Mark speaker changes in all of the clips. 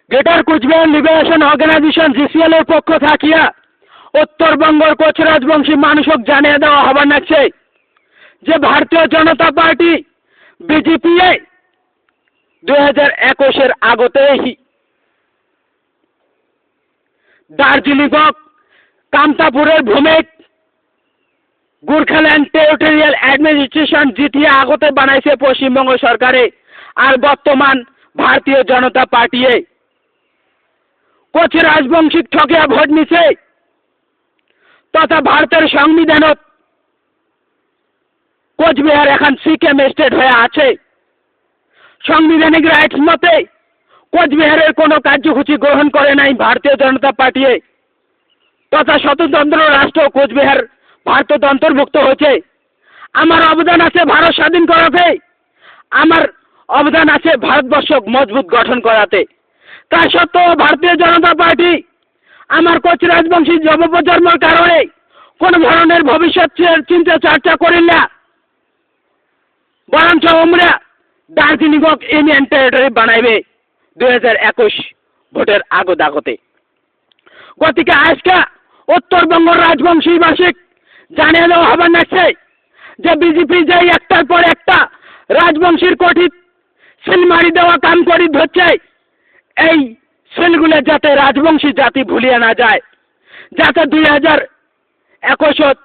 Speaker 1: Greater Cooch Behar Liberation Organisation GCL এর পক্ষ থাকিয়া উত্তরবঙ্গের কোচ রাজবংশী মানুষক জানিয়ে দেওয়া হবার লাগছে যে ভারতীয় জনতা পার্টি বিজেপি 2021 আগতেই দার্জিলিং কামতাপুরের ভূমিক গোর্খাল্যান্ড টেরিটোরিয়াল অ্যাডমিনিস্ট্রেশন জিতিয়ে আগতে বানাইছে পশ্চিমবঙ্গ সরকারে আর বর্তমান ভারতীয় জনতা পার্টি কোচ রাজবংশী ঠকিয়া ভোট নিছে তথা ভারতের সংবিধানত কোচবিহার এখন সিকিম স্টেট হয়ে আছে। সাংবিধানিক রাইটস মতে কোচবিহারের কোনো কার্যসূচি গ্রহণ করে নাই ভারতীয় জনতা পার্টি তথা স্বতন্ত্র রাষ্ট্র কোচবিহার ভারতের অন্তর্ভুক্ত হয়েছে। আমার অবদান আছে ভারত স্বাধীন করাতে, আমার অবদান আছে ভারতবর্ষ মজবুত গঠন করাতে। তা সত্ত্বেও ভারতীয় জনতা পার্টি আমার কোচ রাজবংশী যুবপ্রজন্মের কারণে কোন ধরনের ভবিষ্যৎ চিন্তা চর্চা করেন না, বরঞ্চ আমরা দার্জিলিং ইউনিয়ন টেরিটরি বানাইবে 2021 ভোটের আগতে। গতিকে আজকে উত্তরবঙ্গ রাজবংশীবাসী জানিয়ে দেওয়া হবার লাগছে যে বিজেপি যে একটার পর একটা রাজবংশীর কঠিত সিল মারি দেওয়া কাম করি ধরছে, এই সিলগুলো যাতে রাজবংশী জাতি ভুলিয়ে না যায়, যাতে 2021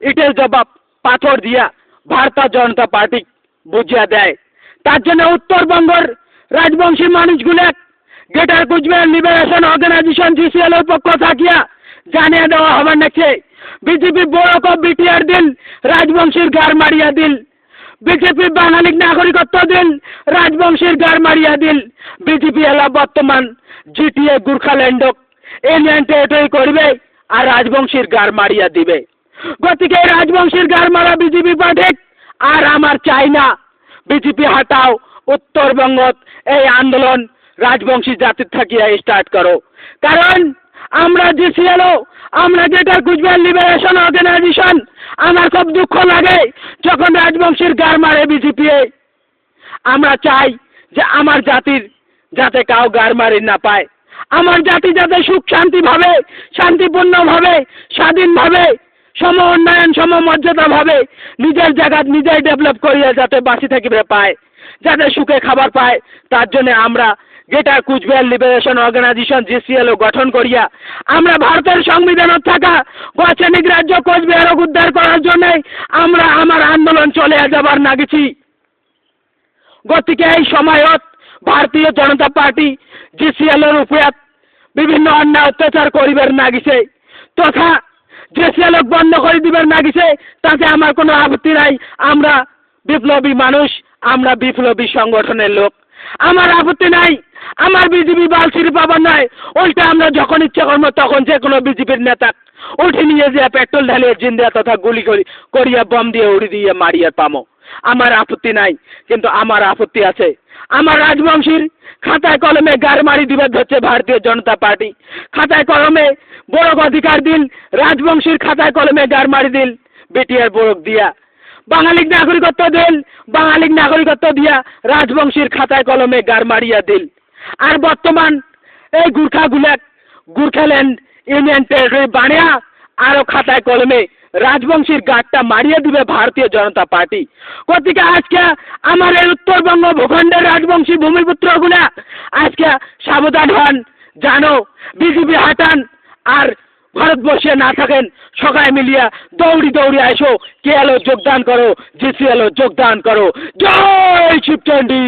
Speaker 1: ইটের জবাব পাথর দিয়া ভারতীয় জনতা পার্টি বুঝিয়ে দেয়, তার জন্য উত্তরবঙ্গের রাজবংশী মানুষগুলো Greater Cooch Behar Liberation Organisation GCL এর পক্ষ থাকিয়া জানিয়ে দেওয়া হবার লাগছে বিজেপি বড় বিটিআর দিল, রাজবংশীর গাড় মারিয়া দিল, বিজেপি বাঙালি নাগরিকত্ব দিল, রাজবংশীর গাড় মারিয়া দিল। বিজেপি এলা বর্তমান জিটিএ গোর্খাল্যান্ড ইউনিয়ন টেরিটরি করবে আর রাজবংশীর গাড় মারিয়া দিবে। গতিকে রাজবংশীর গাড় মারা বিজেপি পাঠিক আর আমার চাই না। বিজেপি হাটাও, উত্তরবঙ্গত এই আন্দোলন রাজবংশী জাতির থাকিয়া স্টার্ট করো। কারণ আমরা জিসিএল, আমরা গ্রেটার কুচবিহার লিবারেশন অর্গানাইজেশন, আমার খুব দুঃখ লাগে যখন রাজবংশীর গাড় মারে বিজেপি। আমরা চাই যে আমার জাতির যাতে কাউ গাড় মারি না পায়, আমার জাতি যাতে সুখ শান্তিভাবে, শান্তিপূর্ণভাবে, স্বাধীনভাবে, সম উন্নয়ন সমমর্যাদা ভাবে নিজের জায়গা নিজেই ডেভেলপ করিয়া যাতে বাঁচি থাকিবে পায়, যাতে সুখে খাবার পায়, তার জন্য আমরা Greater Cooch Behar Liberation Organisation GCL গঠন করিয়া আমরা ভারতের সংবিধানত থাকা গছানিক রাজ্য কোচবিহারক উদ্ধার করার জন্য আমরা আমার আন্দোলন চলে যাবার নাগিছি। গতিকে এই সময়ত ভারতীয় জনতা পার্টি জিসিএল এর উপরে বিভিন্ন অন্যায় অত্যাচার করিবার নাগিছে তথা জিসিএল বন্ধ করে দিবার নাগিছে, তাতে আমার কোনো আপত্তি নাই। আমরা বিপ্লবী মানুষ, আমরা বিপ্লবী সংগঠনের লোক, আমার আপত্তি নাই। আমার বিজেপি বালছিরি পাবার নাই, উল্টা আমরা যখন ইচ্ছা করবো তখন যে কোনো বিজেপির নেতা উঠে নিয়ে যে পেট্রোল ঢালিয়ে জিন্দা তথা গুলি করিয়া বম দিয়ে উড়ি দিয়ে মারিয়া পামো, আমার আপত্তি নাই। কিন্তু আমার আপত্তি আছে আমার রাজবংশীর খাতায় কলমে গাড় মারি দিবে হচ্ছে ভারতীয় জনতা পার্টি। খাতায় কলমে বড় অধিকার দিল, রাজবংশীর খাতায় কলমে গাড় মারি দিল বিটিআর বড়ক দিয়া, বাঙালি নাগরিকত্ব দিল, বাঙালি নাগরিকত্ব দিয়া রাজবংশীর খাতায় কলমে গাড় মারিয়া দিল। আর বর্তমান এই গোর্খাল্যান্ড ইউনিয়ন টেরিটরি বানিয়া আরো খাতায় কলমে রাজবংশীর গাড়টা মারিয়ে দিবে ভারতীয় জনতা পার্টি। গতিকে আজকে আমার এই উত্তরবঙ্গ ভূখণ্ডের রাজবংশী ভূমিপুত্রগুলা আজকে সাবধান হন, জানো বিজেপি হাটান আর ভারতবর্ষে না থাকেন, সবাই মিলিয়া দৌড়ি আসো, কে এলো যোগদান করো, জিসিএল যোগদান করো। জয় শিবচন্ডী।